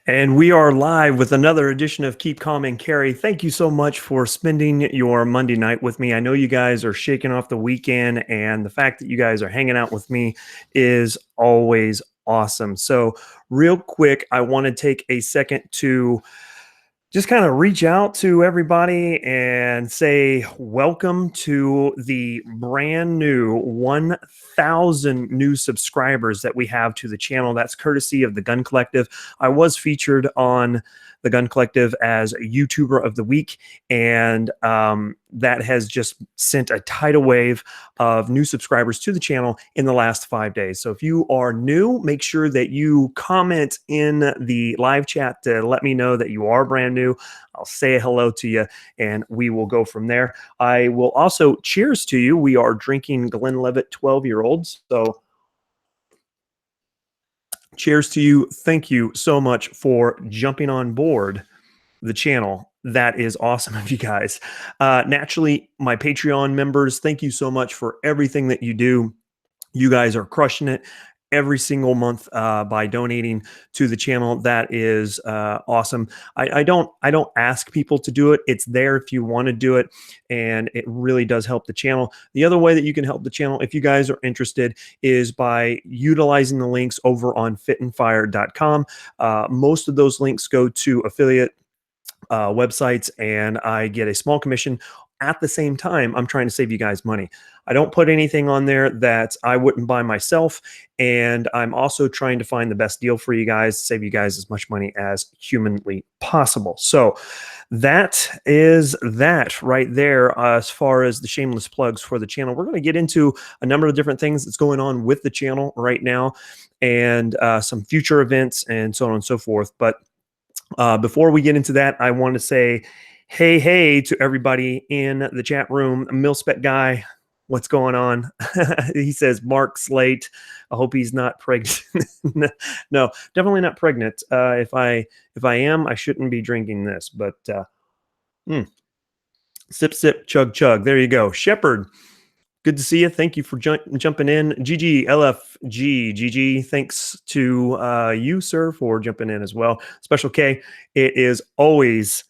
And we are live with another edition of Keep Calm and Carry. Thank you so much for spending your Monday night with me. I know you guys are shaking off the weekend, and the fact that you guys are hanging out with me is always awesome. So, real quick, I want to take a second to just kind of reach out to everybody and say welcome to the brand new 1,000 new subscribers that we have to the channel. That's courtesy of the Gun Collective. I was featured on the Gun Collective as a YouTuber of the week, and that has just sent a tidal wave of new subscribers to the channel in the last 5 days. So if you are new, make sure that you comment in the live chat to let me know that you are brand new. I'll say hello to you, and we will go from there. I will also cheers to you. We are drinking Glenlivet 12-year-olds. So cheers to you. Thank you so much for jumping on board the channel. That is awesome of you guys. Naturally, my Patreon members, thank you so much for everything that you do. You guys are crushing it every single month by donating to the channel. That is awesome. I don't ask people to do it. It's there if you want to do it, and it really does help the channel. The other way that you can help the channel, if you guys are interested, is by utilizing the links over on fitandfire.com. Most of those links go to affiliate websites, and I get a small commission. At the same time, I'm trying to save you guys money. I don't put anything on there that I wouldn't buy myself, and I'm also trying to find the best deal for you guys, save you guys as much money as humanly possible. So that is that right there as far as the shameless plugs for the channel. We're going to get into a number of different things that's going on with the channel right now, and some future events and so on and so forth. But before we get into that, I want to say hey to everybody in the chat room. Milspec guy, what's going on? He says Mark Slate. I hope he's not pregnant. No, definitely not pregnant. If I am, I shouldn't be drinking this. But sip sip chug chug. There you go. Shepherd, good to see you. Thank you for jumping in. GG LFG GG. Thanks to you, sir, for jumping in as well. Special K. It is always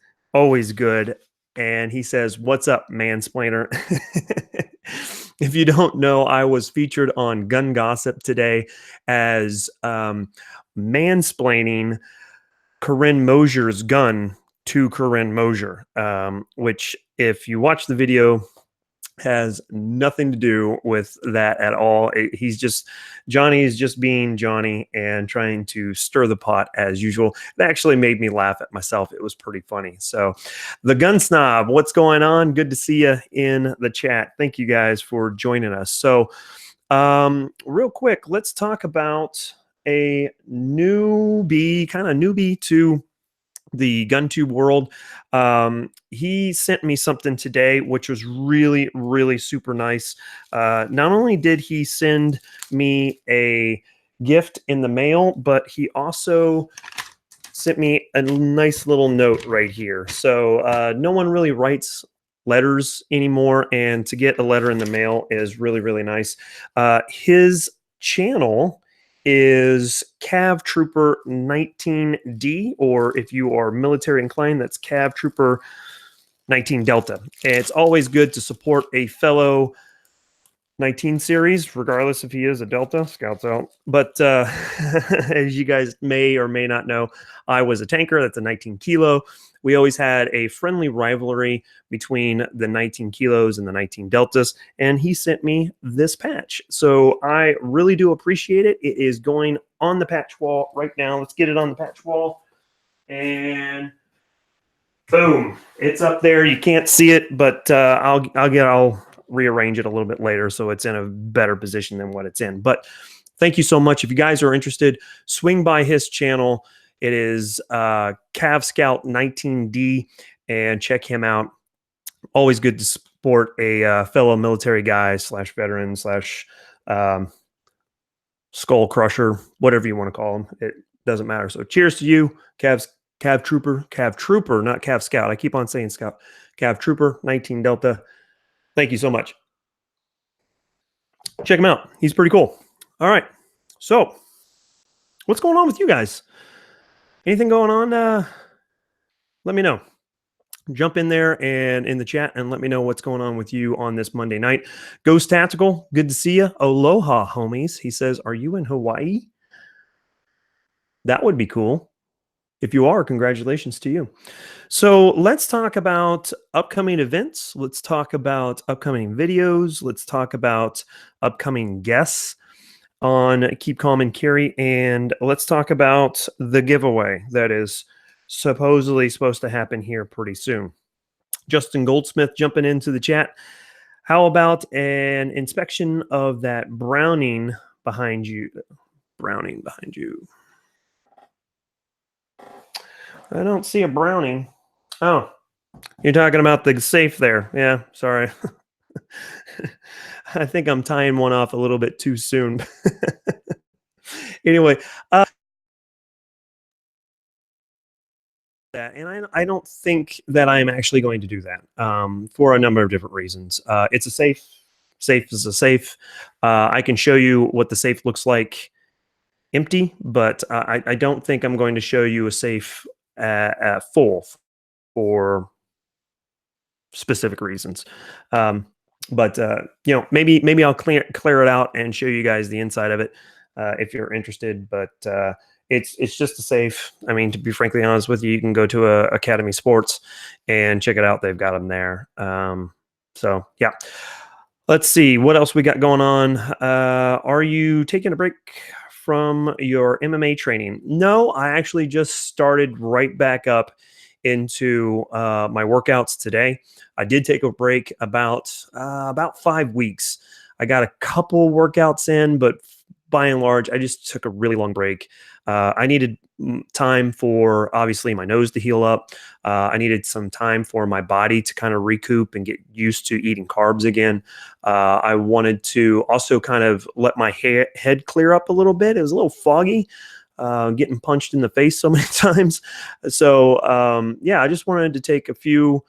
good. And he says, "What's up, mansplainer?" If you don't know, I was featured on Gun Gossip today as mansplaining Corinne Mosier's gun to Corinne Mosier, which, if you watch the video, has nothing to do with that at all. Johnny is just being Johnny and trying to stir the pot as usual. It actually made me laugh at myself. It was pretty funny. So the Gun Snob, what's going on? Good to see you in the chat. Thank you guys for joining us. So real quick, let's talk about a newbie to the GunTube world. He sent me something today, which was really super nice. Not only did he send me a gift in the mail, but he also sent me a nice little note right here. So no one really writes letters anymore, and to get a letter in the mail is really nice. His channel is Cav Trooper 19D, or if you are military inclined, that's Cav Trooper 19 Delta. It's always good to support a fellow 19 series, regardless if he is a Delta. Scouts out. But as you guys may or may not know, I was a tanker. That's a 19 kilo. We always had a friendly rivalry between the 19 kilos and the 19 Deltas, and he sent me this patch. So I really do appreciate it. It is going on the patch wall right now. Let's get it on the patch wall. And boom, it's up there. You can't see it, but I'll rearrange it a little bit later so it's in a better position than what it's in. But thank you so much. If you guys are interested, swing by his channel. It is Cav Scout 19D, and check him out. Always good to support a fellow military guy / veteran / skull crusher, whatever you want to call him. It doesn't matter. So cheers to you, Cav Trooper, not Cav Scout. I keep on saying Scout. Cav Trooper 19 Delta. Thank you so much. Check him out. He's pretty cool. All right. So what's going on with you guys? Anything going on? Let me know. Jump in there and in the chat and let me know what's going on with you on this Monday night. Ghost Tactical, good to see you. Aloha, homies. He says, "Are you in Hawaii?" That would be cool. If you are, congratulations to you. So let's talk about upcoming events. Let's talk about upcoming videos. Let's talk about upcoming guests on Keep Calm and Carry. And let's talk about the giveaway that is supposedly supposed to happen here pretty soon. Justin Goldsmith jumping into the chat. How about an inspection of that Browning behind you? Browning behind you. I don't see a Browning. Oh, you're talking about the safe there. Yeah, sorry. I think I'm tying one off a little bit too soon. Anyway, that, and I don't think that I'm actually going to do that for a number of different reasons. It's a safe. Safe is a safe. I can show you what the safe looks like empty, but I don't think I'm going to show you a safe full for specific reasons. But maybe I'll clear it out and show you guys the inside of it if you're interested. But it's just a safe. I mean, to be frankly honest with you, you can go to Academy Sports and check it out. They've got them there. So yeah. Let's see what else we got going on. Are you taking a break from your MMA training? No, I actually just started right back up into my workouts today. I did take a break about 5 weeks. I got a couple workouts in, but by and large, I just took a really long break. I needed time for obviously my nose to heal up. I needed some time for my body to kind of recoup and get used to eating carbs again. I wanted to also kind of let my head clear up a little bit. It was a little foggy, getting punched in the face so many times. So I just wanted to take a few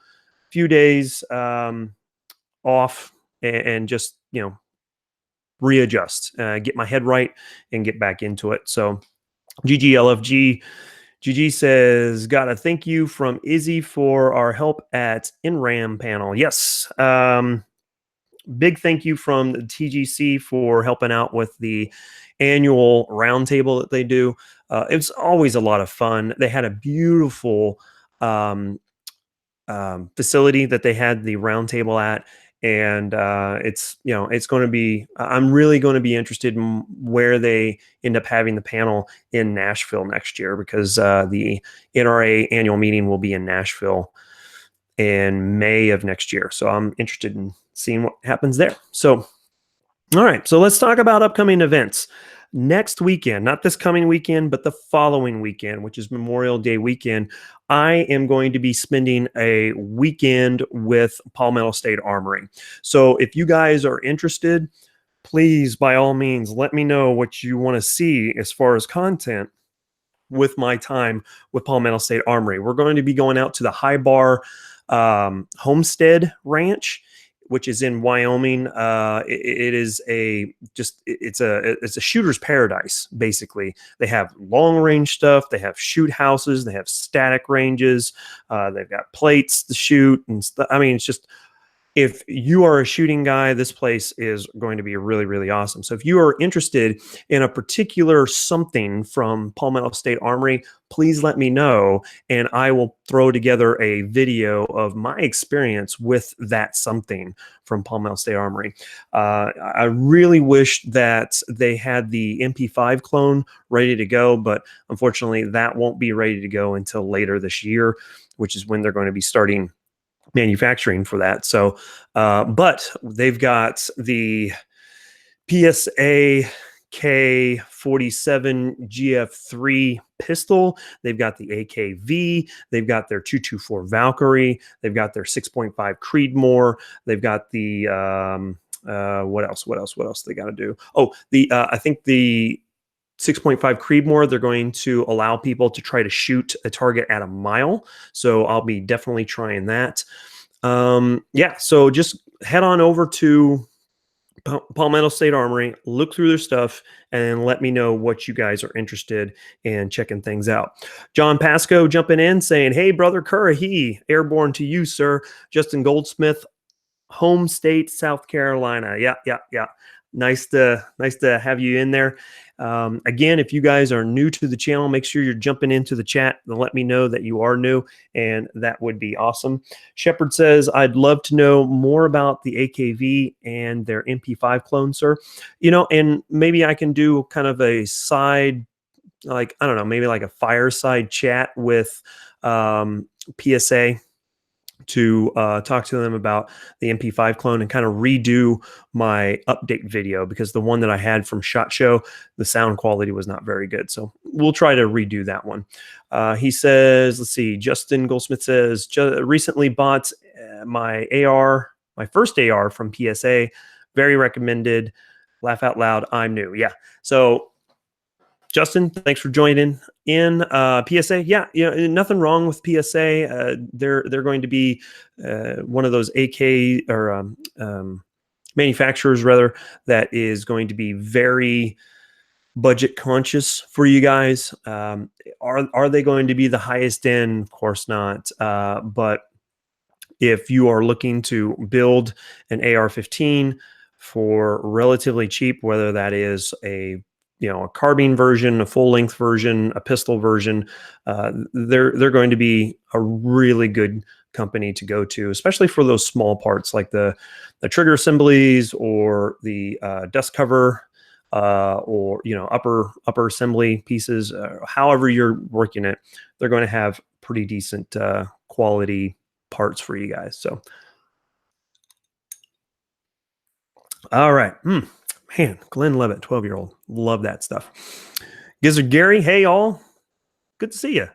days off and just readjust, get my head right, and get back into it. So GGLFG. GG says, got a thank you from Izzy for our help at NRAM panel. Yes. Big thank you from the TGC for helping out with the annual roundtable that they do. It's always a lot of fun. They had a beautiful facility that they had the roundtable at. And it's going to be, I'm really going to be interested in where they end up having the panel in Nashville next year, because the NRA annual meeting will be in Nashville in May of next year. So I'm interested in seeing what happens there. So, all right. So let's talk about upcoming events. Next weekend, not this coming weekend, but the following weekend, which is Memorial Day weekend, I am going to be spending a weekend with Palmetto State Armory. So if you guys are interested, please, by all means, let me know what you want to see as far as content with my time with Palmetto State Armory. We're going to be going out to the High Bar Homestead Ranch, which is in Wyoming. It's a shooter's paradise. Basically, they have long range stuff. They have shoot houses. They have static ranges. They've got plates to shoot and stuff. I mean, it's just, if you are a shooting guy, this place is going to be really, really awesome. So if you are interested in a particular something from Palmetto State Armory, please let me know, and I will throw together a video of my experience with that something from Palmetto State Armory. I really wish that they had the MP5 clone ready to go, but unfortunately that won't be ready to go until later this year, which is when they're going to be starting manufacturing for that. So, but they've got the PSA K47 GF3 pistol. They've got the AKV. They've got their 224 Valkyrie. They've got their 6.5 Creedmoor. They've got the what else they got to do? Oh, I think the 6.5 Creedmoor, they're going to allow people to try to shoot a target at a mile. So I'll be definitely trying that. So just head on over to Palmetto State Armory, look through their stuff, and let me know what you guys are interested in checking things out. John Pasco jumping in saying, "Hey, brother Currahee, airborne to you, sir. Justin Goldsmith, home state, South Carolina." Yeah, yeah, yeah. Nice to have you in there. Again, if you guys are new to the channel, make sure you're jumping into the chat and let me know that you are new, and that would be awesome. Shepard says, "I'd love to know more about the AKV and their MP5 clone, sir. And maybe I can do kind of a side, like, I don't know, maybe like a fireside chat with PSA to talk to them about the MP5 clone and kind of redo my update video, because the one that I had from SHOT Show, the sound quality was not very good. So we'll try to redo that one." He says, let's see, Justin Goldsmith says, "Recently bought my first AR from PSA. Very recommended. Laugh out loud. I'm new." Yeah. So Justin, thanks for joining in. PSA, yeah, nothing wrong with PSA. They're going to be one of those AK or manufacturers rather that is going to be very budget conscious for you guys. Are they going to be the highest end? Of course not. But if you are looking to build an AR-15 for relatively cheap, whether that is a carbine version, a full length version, a pistol version, they're going to be a really good company to go to, especially for those small parts like the trigger assemblies or the dust cover, or upper assembly pieces. However you're working it, they're going to have pretty decent quality parts for you guys. So, all right. Man, Glenn Levitt, 12-year-old. Love that stuff. Gizzard Gary, hey, all. Good to see you.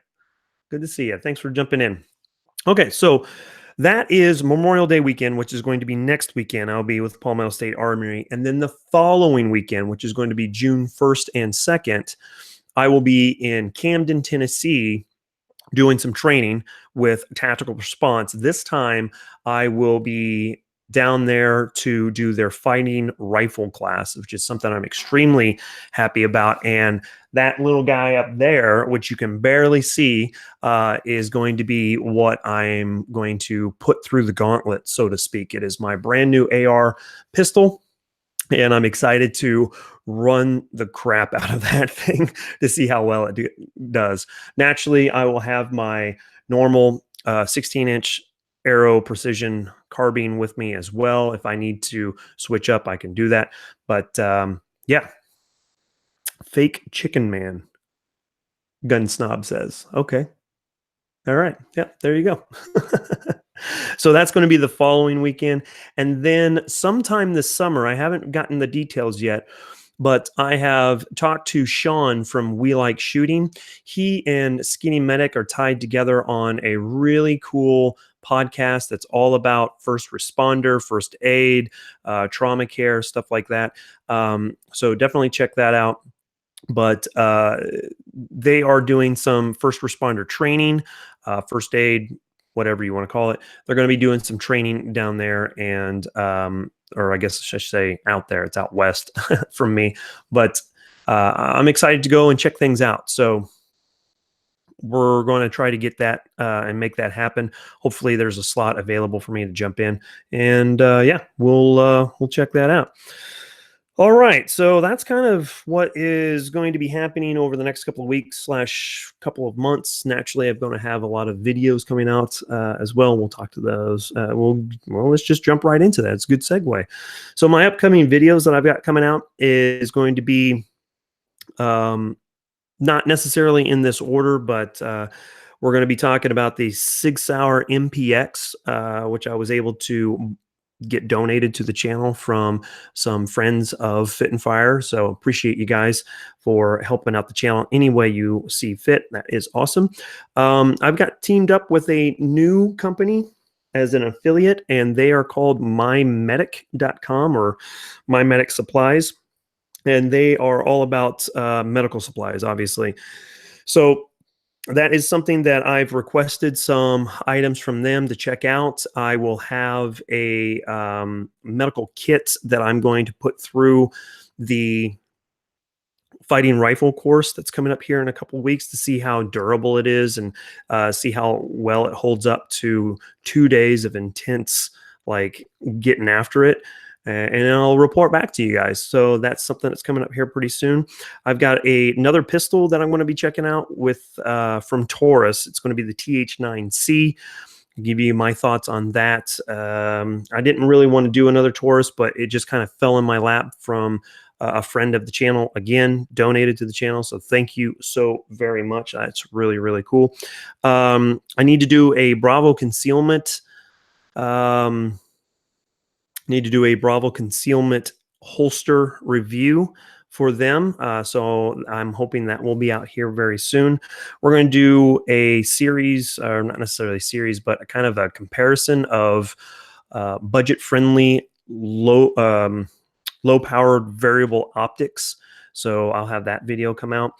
Good to see you. Thanks for jumping in. Okay, so that is Memorial Day weekend, which is going to be next weekend. I'll be with Palmetto State Armory. And then the following weekend, which is going to be June 1st and 2nd, I will be in Camden, Tennessee, doing some training with Tactical Response. This time, I will be down there to do their fighting rifle class, which is something I'm extremely happy about. And that little guy up there, which you can barely see, is going to be what I'm going to put through the gauntlet, so to speak. It is my brand new AR pistol, and I'm excited to run the crap out of that thing to see how well it does. Naturally, I will have my normal 16-inch Arrow precision carbine with me as well. If I need to switch up, I can do that. But yeah, Fake Chicken Man, Gun Snob says. Okay. All right. Yeah, there you go. So that's going to be the following weekend. And then sometime this summer, I haven't gotten the details yet, but I have talked to Sean from We Like Shooting. He and Skinny Medic are tied together on a really cool podcast that's all about first responder, first aid, trauma care, stuff like that. So definitely check that out. But they are doing some first responder training, first aid, whatever you want to call it. They're going to be doing some training down there, and or I guess I should say out there. It's out west from me, but I'm excited to go and check things out. So we're going to try to get that and make that happen. Hopefully there's a slot available for me to jump in, and yeah, we'll check that out. All right, so that's kind of what is going to be happening over the next couple of weeks / couple of months. Naturally, I'm going to have a lot of videos coming out as well. We'll talk to those. Well, let's just jump right into that. It's a good segue. So my upcoming videos that I've got coming out is going to be not necessarily in this order, but we're going to be talking about the Sig Sauer MPX, which I was able to get donated to the channel from some friends of Fit and Fire. So appreciate you guys for helping out the channel any way you see fit. That is awesome. I've got teamed up with a new company as an affiliate, and they are called mymedic.com or MyMedic Supplies. And they are all about medical supplies, obviously. So that is something that I've requested some items from them to check out. I will have a medical kit that I'm going to put through the fighting rifle course that's coming up here in a couple of weeks to see how durable it is and see how well it holds up to 2 days of intense like getting after it. And I'll report back to you guys. So that's something that's coming up here pretty soon. I've got another pistol that I'm going to be checking out with from Taurus. It's going to be the TH9C. I'll give you my thoughts on that. I didn't really want to do another Taurus, but it just kind of fell in my lap from a friend of the channel, again, donated to the channel. So thank you so very much. That's really, really cool. I need to do a Bravo concealment. Need to do a Bravo concealment holster review for them. So I'm hoping that will be out here very soon. We're going to do a series, or not necessarily a series, but a kind of a comparison of budget-friendly, low-powered variable optics. So I'll have that video come out.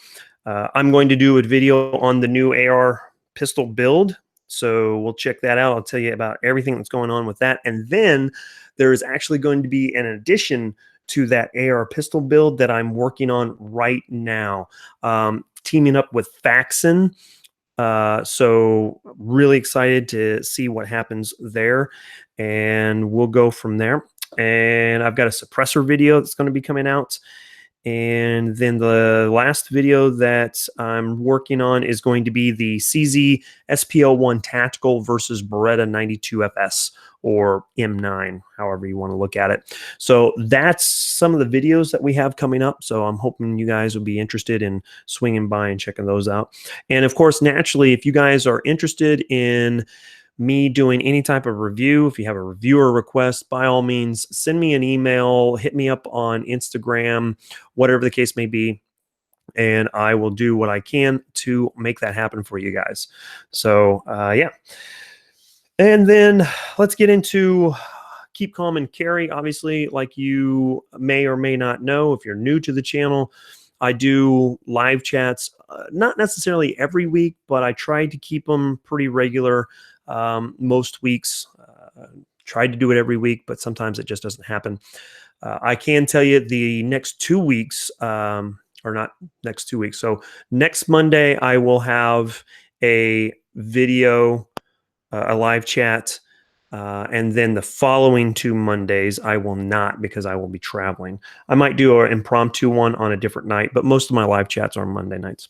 I'm going to do a video on the new AR pistol build. So we'll check that out. I'll tell you about everything that's going on with that. And then there is actually going to be an addition to that AR pistol build that I'm working on right now, teaming up with Faxon. So really excited to see what happens there, and we'll go from there. And I've got a suppressor video that's going to be coming out. And then the last video that I'm working on is going to be the CZ SPL1 Tactical versus Beretta 92FS or M9, however you want to look at it. So that's some of the videos that we have coming up. So I'm hoping you guys will be interested in swinging by and checking those out. And of course, naturally, if you guys are interested in me doing any type of review, if you have a reviewer request, by all means, send me an email, hit me up on Instagram, whatever the case may be, and I will do what I can to make that happen for you guys. So, yeah. And then let's get into Keep Calm and Carry. Obviously, like you may or may not know, if you're new to the channel, I do live chats, not necessarily every week, but I try to keep them pretty regular. Most weeks, tried to do it every week, but sometimes it just doesn't happen. I can tell you the next 2 weeks, or not next 2 weeks. So next Monday, I will have a video, a live chat. And then the following 2 Mondays, I will not, because I will be traveling. I might do an impromptu one on a different night, but most of my live chats are on Monday nights.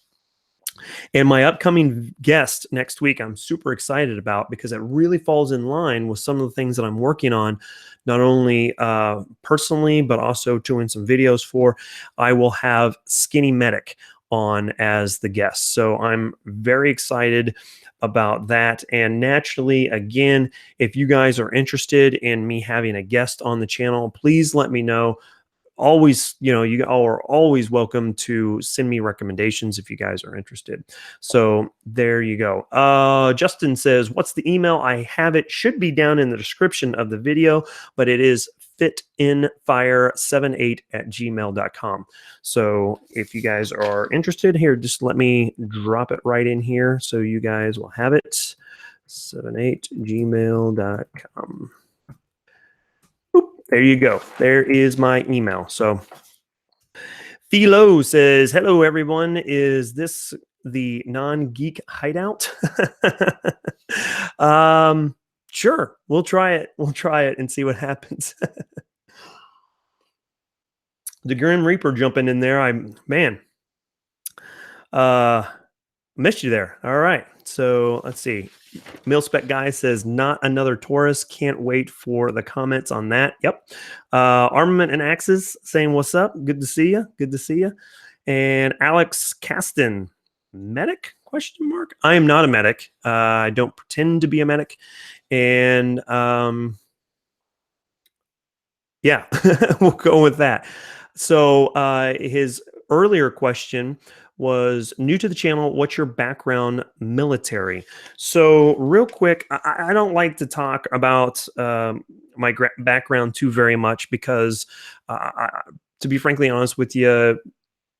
And my upcoming guest next week, I'm super excited about, because it really falls in line with some of the things that I'm working on, not only personally, but also doing some videos for. I will have Skinny Medic on as the guest. So I'm very excited about that. And naturally, again, if you guys are interested in me having a guest on the channel, please let me know. Always, you all are always welcome to send me recommendations if you guys are interested. So there you go. Justin says, what's the email? I have it. Should be down in the description of the video, but it is fitinfire78@gmail.com. So if you guys are interested here, just let me drop it right in here so you guys will have it. 78gmail.com. There you go. There is my email. So Philo says, hello, everyone. Is this the non-geek hideout? Sure. We'll try it. We'll try it and see what happens. The Grim Reaper jumping in there. Missed you there. All right. So let's see. Milspec guy says, not another Taurus. Can't wait for the comments on that. Yep. Armament and Axes saying, what's up? Good to see you. Good to see you. And Alex Caston, medic? Question mark. I am not a medic. I don't pretend to be a medic. And yeah, we'll go with that. So his earlier question was, new to the channel, what's your background military? So real quick, I don't like to talk about my background too very much, because to be frankly honest with you,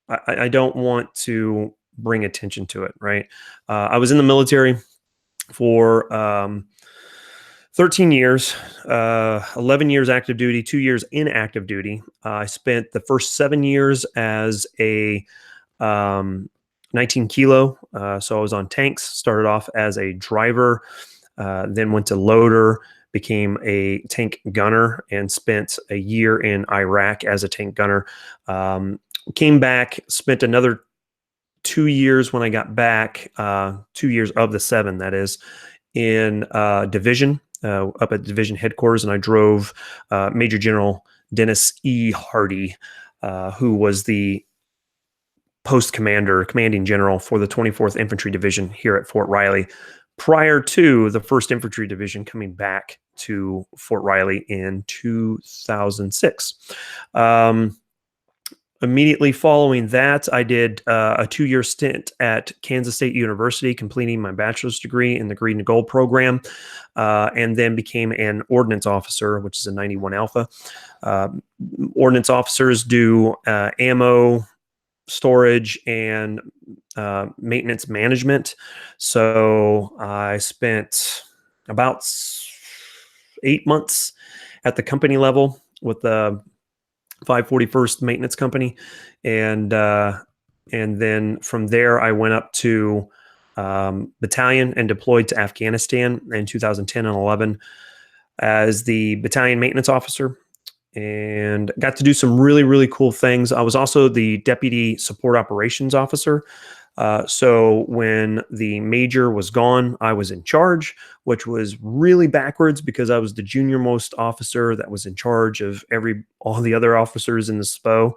I don't want to bring attention to it, right? I was in the military for 13 years, 11 years active duty, 2 years inactive duty. I spent the first 7 years as a 19 kilo. So I was on tanks, started off as a driver, then went to loader, became a tank gunner, and spent a year in Iraq as a tank gunner. Came back, spent another 2 years when I got back, 2 years of the 7, that is, in division, up at division headquarters, and I drove Major General Dennis E. Hardy, who was the post commander, commanding general for the 24th Infantry Division here at Fort Riley, prior to the 1st Infantry Division coming back to Fort Riley in 2006. Immediately following that, I did a 2-year stint at Kansas State University, completing my bachelor's degree in the Green and Gold program, and then became an ordnance officer, which is a 91 Alpha. Ordnance officers do ammo storage and maintenance management. So I spent about 8 months at the company level with the 541st Maintenance Company, and then from there I went up to battalion and deployed to Afghanistan in 2010 and 11 as the battalion maintenance officer, and got to do some really, really cool things. I was also the deputy support operations officer. So when the major was gone, I was in charge, which was really backwards because I was the junior most officer that was in charge of all the other officers in the SPO,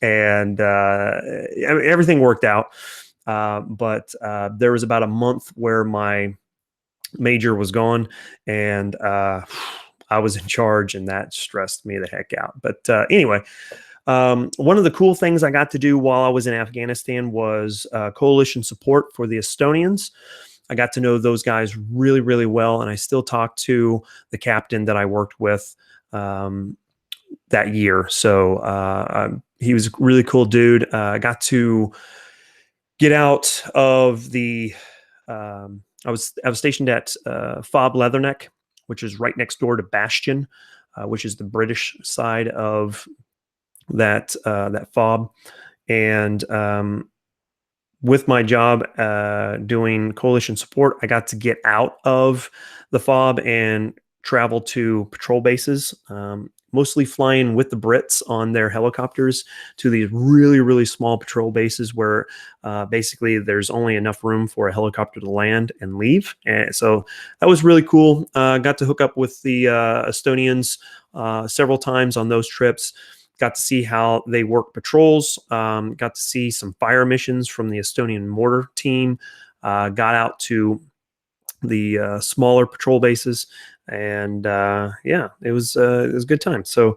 and everything worked out. But there was about a month where my major was gone, and I was in charge, and that stressed me the heck out. But anyway, one of the cool things I got to do while I was in Afghanistan was coalition support for the Estonians. I got to know those guys really, really well, and I still talk to the captain that I worked with that year. So he was a really cool dude. I got to get out of the. I was stationed at Fob Leatherneck, which is right next door to Bastion, which is the British side of that fob. And with my job doing coalition support, I got to get out of the fob and travel to patrol bases, mostly flying with the Brits on their helicopters to these really, really small patrol bases where basically there's only enough room for a helicopter to land and leave. And so that was really cool. Got to hook up with the Estonians several times on those trips. Got to see how they work patrols. Got to see some fire missions from the Estonian mortar team. Got out to the smaller patrol bases, and yeah, it was a good time. So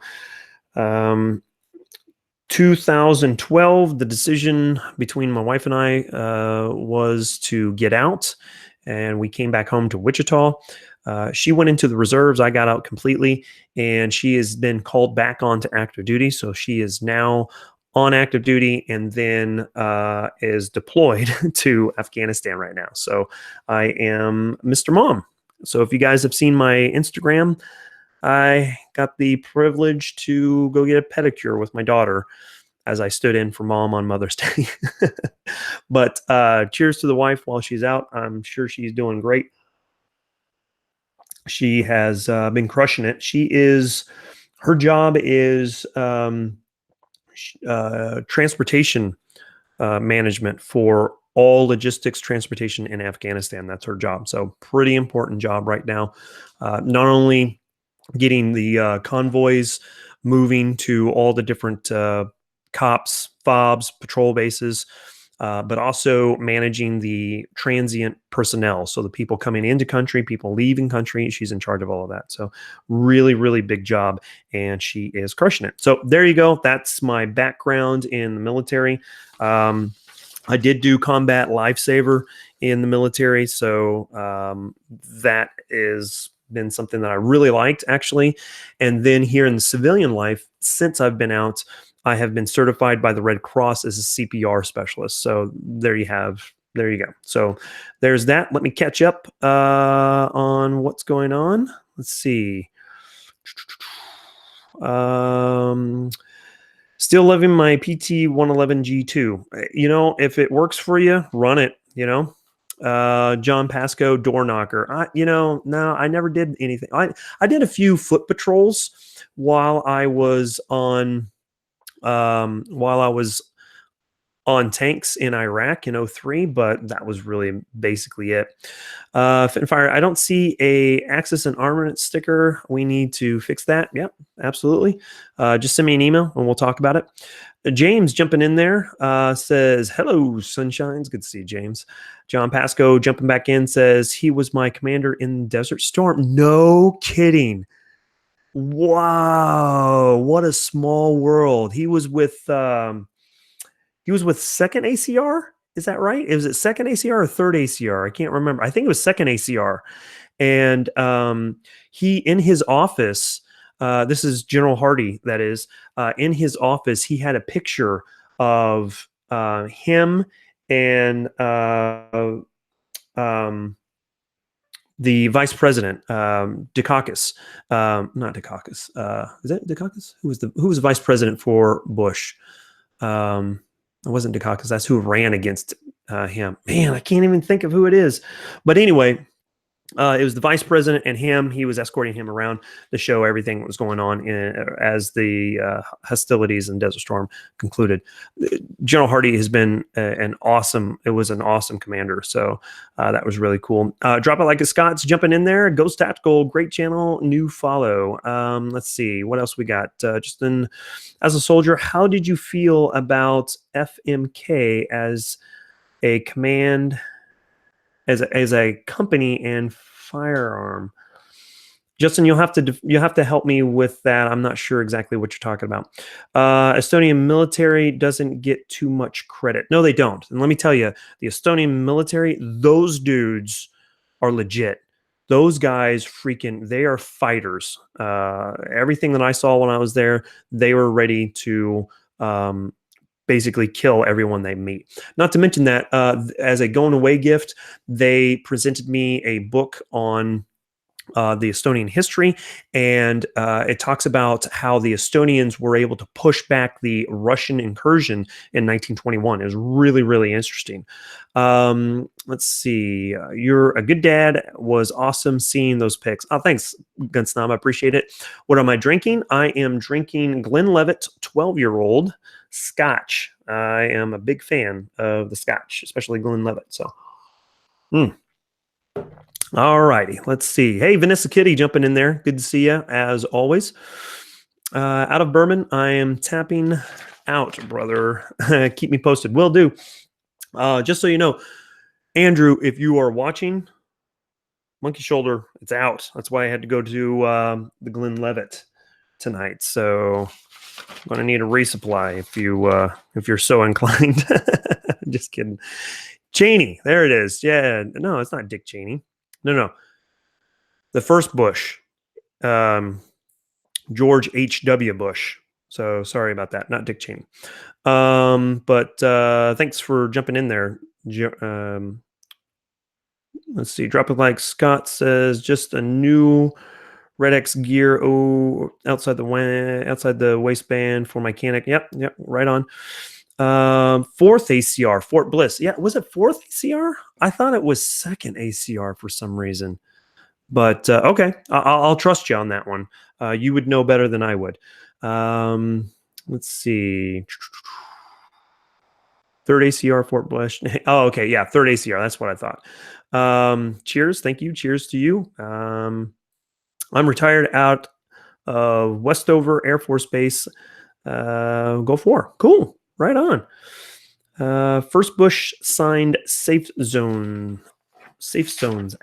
2012, the decision between my wife and I was to get out, and we came back home to Wichita. She went into the reserves. I got out completely, and she has been called back onto active duty. So she is now on active duty and then is deployed to Afghanistan right now. So I am Mr. Mom. So if you guys have seen my Instagram, I got the privilege to go get a pedicure with my daughter as I stood in for Mom on Mother's Day. But cheers to the wife while she's out. I'm sure she's doing great. She has been crushing it. Her job is transportation management for all logistics transportation in Afghanistan. That's her job. So pretty important job right now. Not only getting the convoys moving to all the different COPs, FOBs, patrol bases, but also managing the transient personnel. So the people coming into country, people leaving country, she's in charge of all of that. So really, really big job, and she is crushing it. So there you go. That's my background in the military. I did do combat lifesaver in the military. So that is been something that I really liked, actually. And then here in the civilian life, since I've been out, I have been certified by the Red Cross as a CPR specialist. So there you have. There you go. So there's that. Let me catch up on what's going on. Let's see. Still loving my PT 111 G2. You know, if it works for you, run it. You know, John Pasco, door knocker. No, I never did anything. I did a few foot patrols while I was on tanks in Iraq in '03, but that was really basically it. Fit and Fire, I don't see a Axis and Armament sticker. We need to fix that. Yep, absolutely. Just send me an email and we'll talk about it. James jumping in there says, hello, sunshines. Good to see you, James. John Pasco jumping back in says, he was my commander in Desert Storm. No kidding. Wow, what a small world. He was with second ACR. Is that right? Was it second ACR or third ACR? I can't remember. I think it was second ACR. And he, in his office, this is General Hardy, that is, in his office, he had a picture of him and the vice president, Dukakis. Not Dukakis. Is that Dukakis? Who was the vice president for Bush? It wasn't Dukakis. That's who ran against him. Man, I can't even think of who it is. But anyway, it was the vice president and him. He was escorting him around to show everything that was going on as the hostilities in Desert Storm concluded. General Hardy has been an awesome commander. So that was really cool. Drop it like a Scott's jumping in there. Ghost Tactical, great channel, new follow. Let's see what else we got. Justin, as a soldier, how did you feel about FMK as a command? As a company and firearm? Justin, you'll have to help me with that. I'm not sure exactly what you're talking about. Estonian military doesn't get too much credit. No, they don't. And let me tell you, the Estonian military, those dudes are legit. Those guys they are fighters. Everything that I saw when I was there, they were ready to basically kill everyone they meet. Not to mention that as a going away gift, they presented me a book on the Estonian history, and it talks about how the Estonians were able to push back the Russian incursion in 1921. It was really, really interesting. Let's see. You're a good dad. Was awesome seeing those pics. Oh, thanks, Gunsnom. I appreciate it. What am I drinking? I am drinking Glenlivet 12-year-old Scotch. I am a big fan of the Scotch, especially Glenlivet. So, all righty. Let's see. Hey, Vanessa Kitty jumping in there. Good to see you as always. Out of bourbon, I am tapping out, brother. Keep me posted. Will do. Just so you know, Andrew, if you are watching, Monkey Shoulder, it's out. That's why I had to go to the Glenlivet tonight. So I'm going to need a resupply if you're so inclined. Just kidding. Cheney, there it is. Yeah, no, it's not Dick Cheney. No. The first Bush, George H.W. Bush. So sorry about that. Not Dick Cheney. But thanks for jumping in there. Let's see. Drop it like Scott says. Just a new Red X gear. Oh, outside the waistband for mechanic. Yep. Right on. Fourth ACR, Fort Bliss. Yeah, was it fourth ACR? I thought it was second ACR for some reason. But okay, I'll trust you on that one. You would know better than I would. Let's see. Third ACR, Fort Bliss. Oh, okay. Yeah, third ACR. That's what I thought. Cheers. Thank you. Cheers to you. I'm retired out of Westover Air Force Base. Go for. Cool. Right on. First Bush signed Safe Zones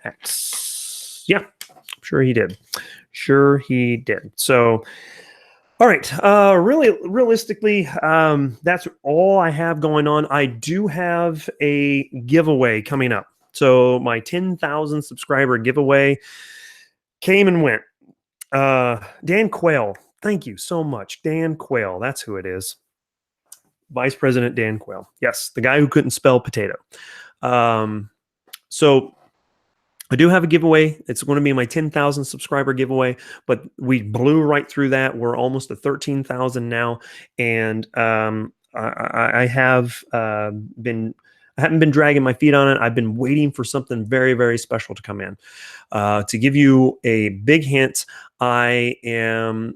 X. Yeah, sure he did. So, all right. Really, realistically, that's all I have going on. I do have a giveaway coming up. So my 10,000 subscriber giveaway came and went. Dan Quayle, thank you so much. Dan Quayle, that's who it is. Vice President Dan Quayle. Yes, the guy who couldn't spell potato. So I do have a giveaway. It's going to be my 10,000 subscriber giveaway, but we blew right through that. We're almost at 13,000 now, and I have been. I haven't been dragging my feet on it. I've been waiting for something very, very special to come in. To give you a big hint, I am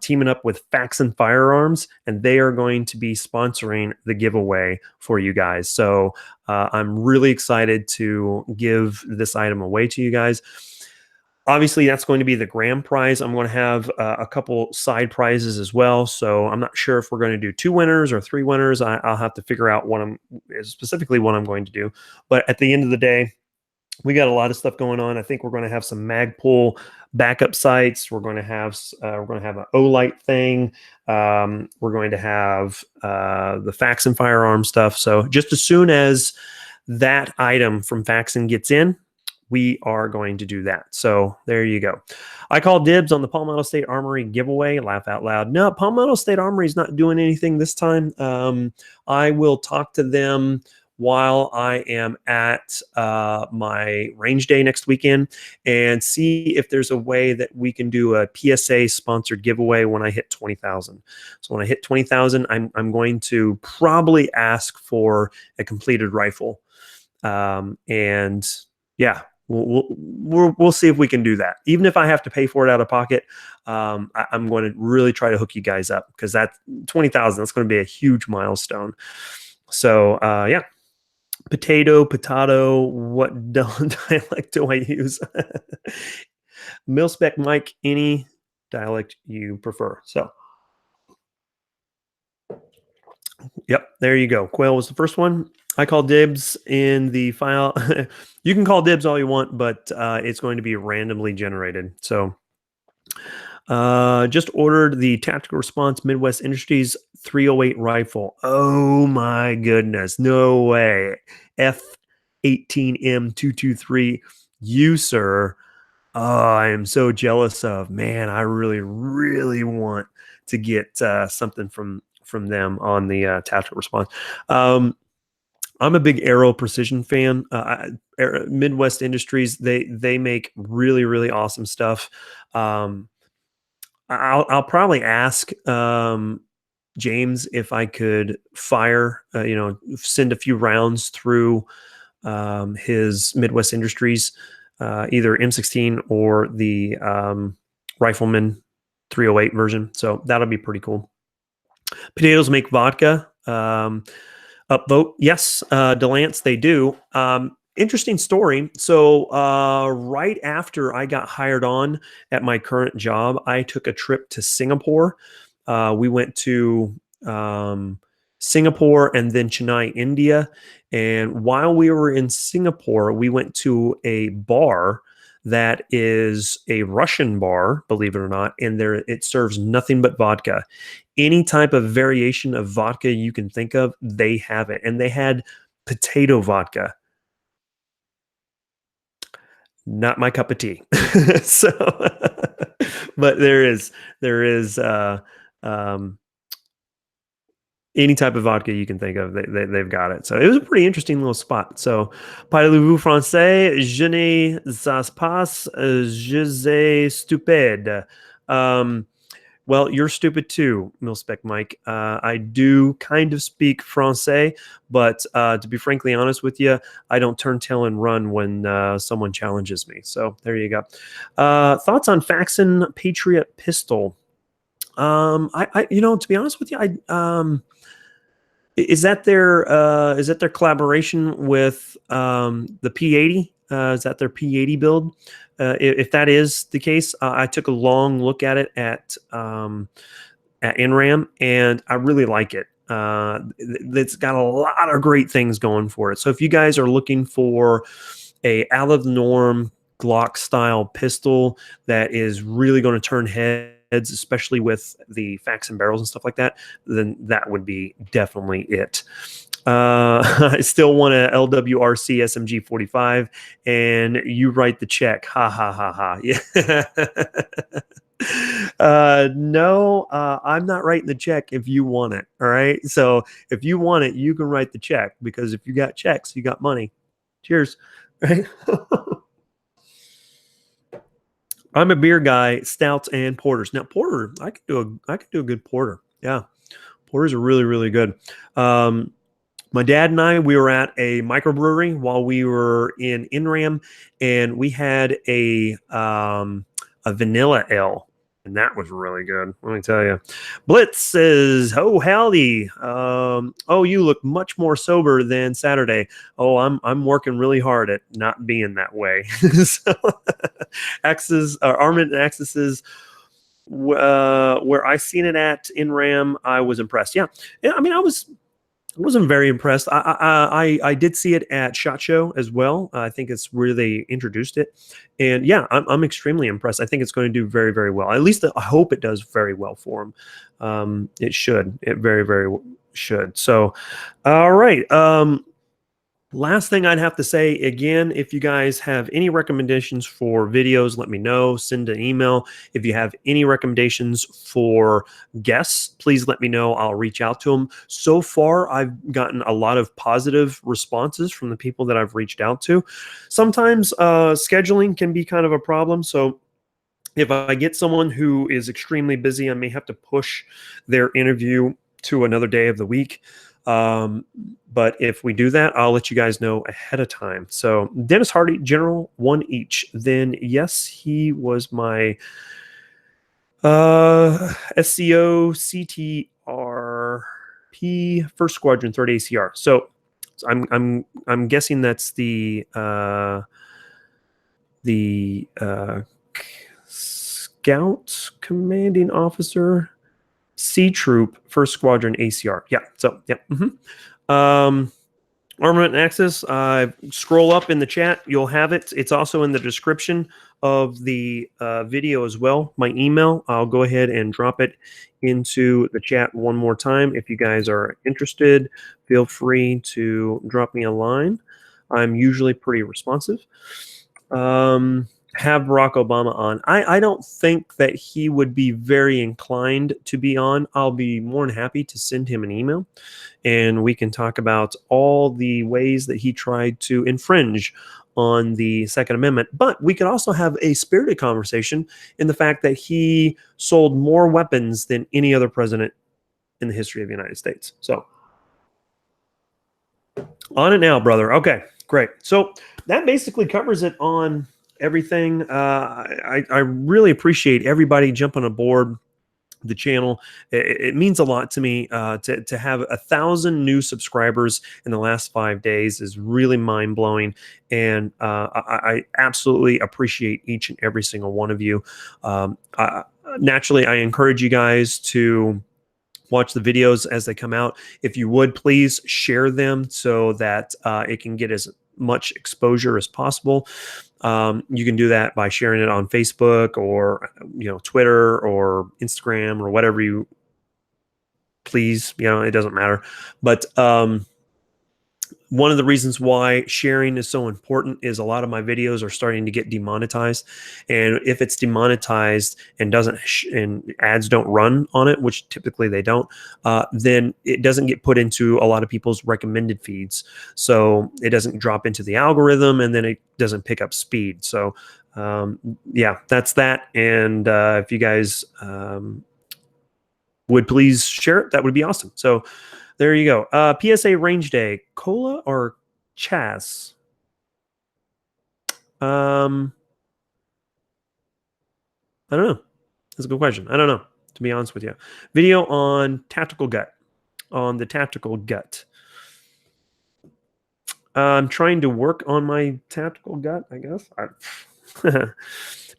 teaming up with Faxon Firearms, and they are going to be sponsoring the giveaway for you guys. So I'm really excited to give this item away to you guys. Obviously, that's going to be the grand prize. I'm going to have a couple side prizes as well. So I'm not sure if we're going to do 2 winners or 3 winners. I'll have to figure out what I'm going to do. But at the end of the day, we got a lot of stuff going on. I think we're going to have some Magpul backup sites. We're going to have an Olight thing. We're going to have the Faxon firearm stuff. So just as soon as that item from Faxon gets in, we are going to do that. So there you go. I call dibs on the Palmetto State Armory giveaway. Laugh out loud. No, Palmetto State Armory is not doing anything this time. I will talk to them while I am at my range day next weekend and see if there's a way that we can do a PSA sponsored giveaway when I hit 20,000. So when I hit 20,000, I'm going to probably ask for a completed rifle. And yeah, we'll see if we can do that. Even if I have to pay for it out of pocket, I'm going to really try to hook you guys up, because that 20,000, that's going to be a huge milestone. So yeah, potato, what dialect do I use? Mil-spec Mike, any dialect you prefer. So yep, there you go. Quail was the first one. I call dibs in the file. You can call dibs all you want, but it's going to be randomly generated. So just ordered the Tactical Response Midwest Industries 308 rifle. Oh my goodness. No way. F18M223. You, sir. Oh, I am so jealous of. Man, I really, really want to get something from them on the Tactical Response. I'm a big Aero Precision fan. Midwest Industries, they make really, really awesome stuff. I'll probably ask James if I could send a few rounds through his Midwest Industries, either M16 or the Rifleman 308 version. So that'll be pretty cool. Potatoes make vodka. Upvote, yes. Delance, they do. Interesting story. So right after I got hired on at my current job, I took a trip to Singapore. We went to Singapore and then Chennai, India. And while we were in Singapore, we went to a bar that is a Russian bar, believe it or not, and it serves nothing but vodka. Any type of variation of vodka you can think of, they have it. And they had potato vodka. Not my cup of tea. So, but there is any type of vodka you can think of, they've got it. So it was a pretty interesting little spot. So, parlez-vous français? Je ne sais pas. Je suis stupide. Well, you're stupid too, Mil-spec Mike. I do kind of speak Francais, but to be frankly honest with you, I don't turn tail and run when someone challenges me. So there you go. Thoughts on Faxon Patriot pistol? To be honest with you, is that their collaboration with the P80? Is that their P80 build? If that is the case, I took a long look at it at NRAM, and I really like it. It's got a lot of great things going for it. So if you guys are looking for a out of the norm Glock style pistol that is really going to turn heads, especially with the Faxon barrels and stuff like that, then that would be definitely it. I still want a LWRC SMG 45, and you write the check. Ha ha ha ha. Yeah. No, I'm not writing the check if you want it. All right. So if you want it, you can write the check because if you got checks, you got money. Cheers. Right. I'm a beer guy, stouts and porters. Now, porter, I could do a good porter. Yeah. Porters are really, really good. Um, my dad and I, we were at a microbrewery while we were in Inram, and we had a vanilla ale, and that was really good. Let me tell you. Blitz says, "Oh howdy! Oh, you look much more sober than Saturday. Oh, I'm working really hard at not being that way." So, Armament and Axis where I seen it at in Ram, I was impressed. Yeah, yeah. I mean, wasn't very impressed. I did see it at Shot Show as well. I think it's where they introduced it, and yeah, I'm extremely impressed. I think it's going to do very very well. At least I hope it does very well for them. It should. It very very should. So, all right. Last thing I'd have to say again, if you guys have any recommendations for videos, let me know. Send an email. If you have any recommendations for guests, please let me know. I'll reach out to them. So far, I've gotten a lot of positive responses from the people that I've reached out to. Sometimes scheduling can be kind of a problem. So if I get someone who is extremely busy, I may have to push their interview to another day of the week. But if we do that, I'll let you guys know ahead of time. So Dennis Hardy, General, one each. Then yes, he was my SCO CTRP First Squadron 3rd ACR. So I'm guessing that's the Scout Commanding Officer, C Troop, First Squadron ACR. Yeah. So yeah. Armament and Axis. Scroll up in the chat. You'll have it. It's also in the description of the video as well. My email. I'll go ahead and drop it into the chat one more time. If you guys are interested, feel free to drop me a line. I'm usually pretty responsive. Have Barack Obama on. I don't think that he would be very inclined to be on. I'll be more than happy to send him an email and we can talk about all the ways that he tried to infringe on the Second Amendment. But we could also have a spirited conversation in the fact that he sold more weapons than any other president in the history of the United States. So on it now, brother. Okay, great. So that basically covers it on everything. I really appreciate everybody jumping aboard the channel. It means a lot to me. To have 1,000 new subscribers in the last 5 days is really mind blowing, and I absolutely appreciate each and every single one of you. Naturally, I encourage you guys to watch the videos as they come out. If you would, please share them so that it can get as much exposure as possible. You can do that by sharing it on Facebook or Twitter or Instagram or whatever you please. It doesn't matter. But one of the reasons why sharing is so important is a lot of my videos are starting to get demonetized, and if it's demonetized and and ads don't run on it, which typically they don't, then it doesn't get put into a lot of people's recommended feeds, so it doesn't drop into the algorithm, and then it doesn't pick up speed. So yeah, that's that. And if you guys would please share it, that would be awesome. So there you go. PSA range day, cola or Chas? I don't know. That's a good question. I don't know, to be honest with you. Video on tactical gut, on the tactical gut. I'm trying to work on my tactical gut, I guess.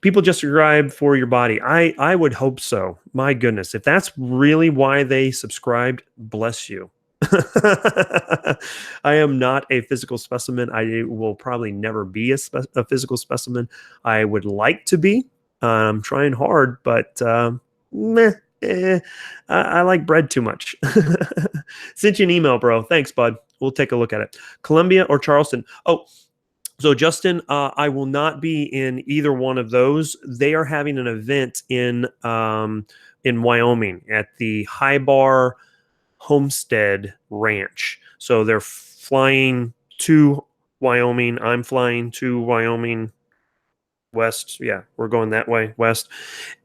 People just subscribe for your body. I would hope so. My goodness, if that's really why they subscribed, bless you. I am not a physical specimen. I will probably never be a physical specimen. I would like to be. I'm trying hard, but meh, I like bread too much. Sent you an email, bro. Thanks, bud. We'll take a look at it. Columbia or Charleston? Oh, So Justin, I will not be in either one of those. They are having an event in Wyoming at the High Bar Homestead Ranch. So they're flying to Wyoming. I'm flying to Wyoming west. Yeah, we're going that way west,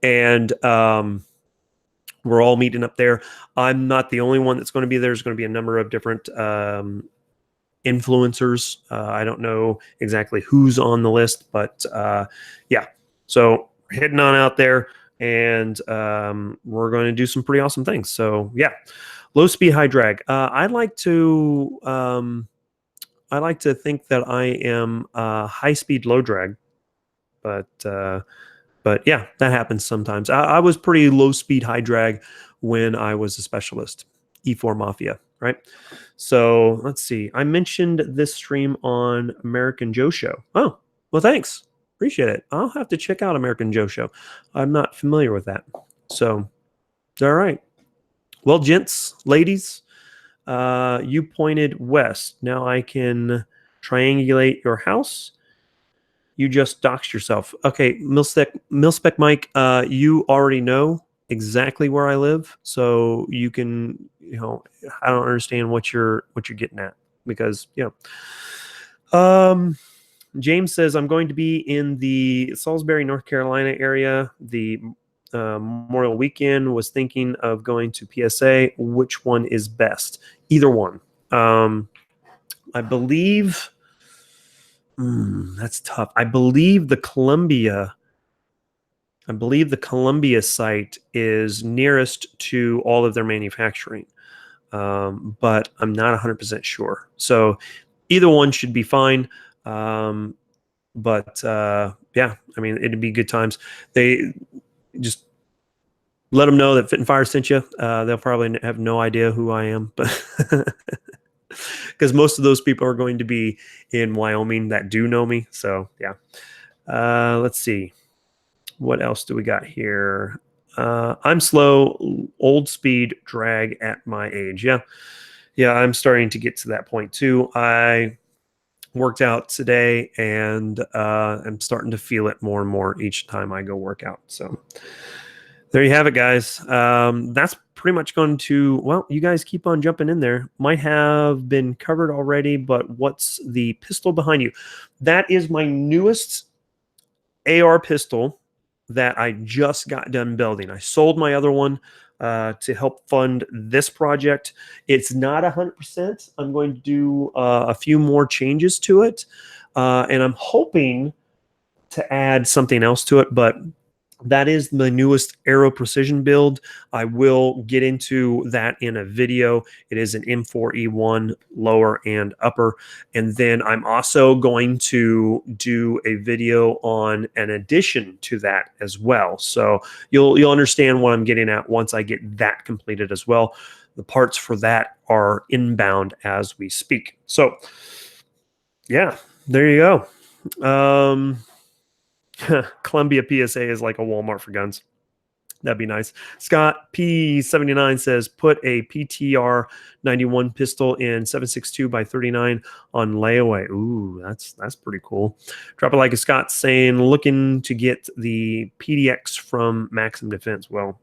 and we're all meeting up there. I'm not the only one that's going to be there. There's going to be a number of different influencers. I don't know exactly who's on the list, but yeah. So heading on out there, and we're going to do some pretty awesome things. So yeah, low speed, high drag. I like to think that I am high speed, low drag, but yeah, that happens sometimes. I was pretty low speed, high drag when I was a specialist, E4 Mafia, right? So let's see. I mentioned this stream on American Joe Show. Oh, well, thanks. Appreciate it. I'll have to check out American Joe Show. I'm not familiar with that. So, all right. Well, gents, ladies, you pointed west. Now I can triangulate your house. You just doxed yourself. Okay, Milspec Mike, you already know exactly where I live, so you can, I don't understand what you're getting at, because James says I'm going to be in the Salisbury, North Carolina area. The Memorial Weekend. Was thinking of going to PSA. Which one is best? Either one. I believe. That's tough. I believe the Columbia site is nearest to all of their manufacturing, but I'm not 100% sure. So either one should be fine. But yeah, I mean, it'd be good times. They just let them know that Fit and Fire sent you. They'll probably have no idea who I am, but because most of those people are going to be in Wyoming that do know me. So yeah. Let's see. What else do we got here? I'm slow, old speed drag at my age. Yeah, I'm starting to get to that point too. I worked out today, and I'm starting to feel it more and more each time I go work out. So there you have it, guys. That's pretty much going to, well, you guys keep on jumping in there. Might have been covered already, but what's the pistol behind you? That is my newest AR pistol that I just got done building. I sold my other one to help fund this project. It's not 100%. I'm going to do a few more changes to it, and I'm hoping to add something else to it, but that is the newest Aero Precision build. I will get into that in a video. It is an M4E1 lower and upper. And then I'm also going to do a video on an addition to that as well. So you'll understand what I'm getting at once I get that completed as well. The parts for that are inbound as we speak. So yeah, there you go. Columbia PSA is like a Walmart for guns. That'd be nice. Scott P79 says, put a PTR 91 pistol in 7.62 by 39 on layaway. Ooh, that's pretty cool. Drop it like a Scott saying, looking to get the PDX from Maxim Defense. Well,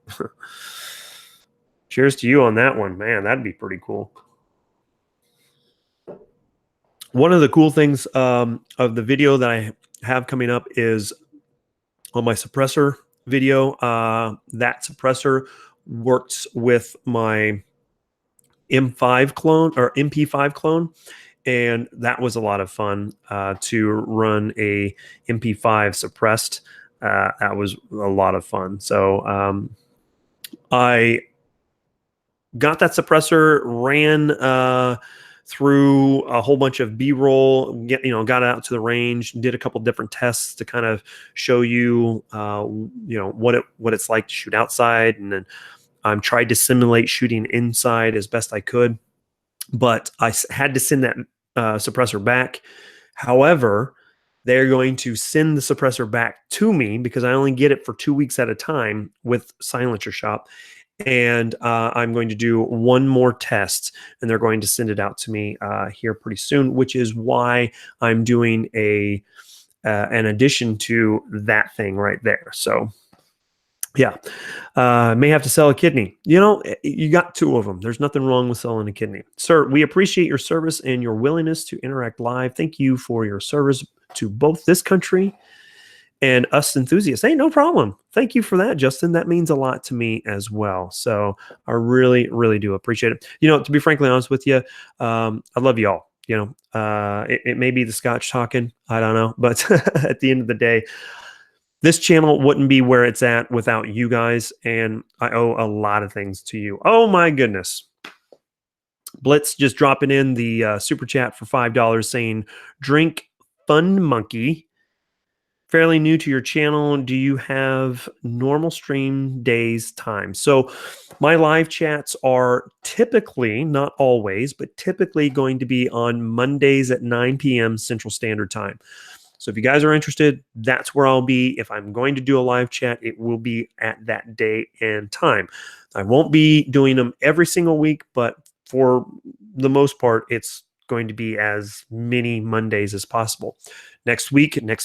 cheers to you on that one, man. That'd be pretty cool. One of the cool things of the video that I have coming up is on my suppressor video. That suppressor works with my M5 clone or MP5 clone, and that was a lot of fun to run a MP5 suppressed. That was a lot of fun. So I got that suppressor, ran through a whole bunch of B-roll, got out to the range, did a couple different tests to kind of show you, what it's like to shoot outside, and then tried to simulate shooting inside as best I could. But I had to send that suppressor back. However, they're going to send the suppressor back to me because I only get it for 2 weeks at a time with Silencer Shop. and I'm going to do one more test, and they're going to send it out to me here pretty soon, which is why I'm doing an addition to that thing right there. So yeah, may have to sell a kidney. You got two of them. There's nothing wrong with selling a kidney. Sir, we appreciate your service and your willingness to interact live. Thank you for your service to both this country and us enthusiasts. Hey, no problem. Thank you for that, Justin. That means a lot to me as well. So I really, really do appreciate it. To be frankly honest with you, I love y'all. It may be the Scotch talking. I don't know. But at the end of the day, this channel wouldn't be where it's at without you guys, and I owe a lot of things to you. Oh my goodness. Blitz just dropping in the super chat for $5 saying, drink Fun Monkey. Fairly new to your channel. Do you have normal stream days time? So my live chats are typically, not always, but typically going to be on Mondays at 9 p.m. Central Standard Time. So if you guys are interested, that's where I'll be. If I'm going to do a live chat, it will be at that day and time. I won't be doing them every single week, but for the most part, it's going to be as many Mondays as possible. Next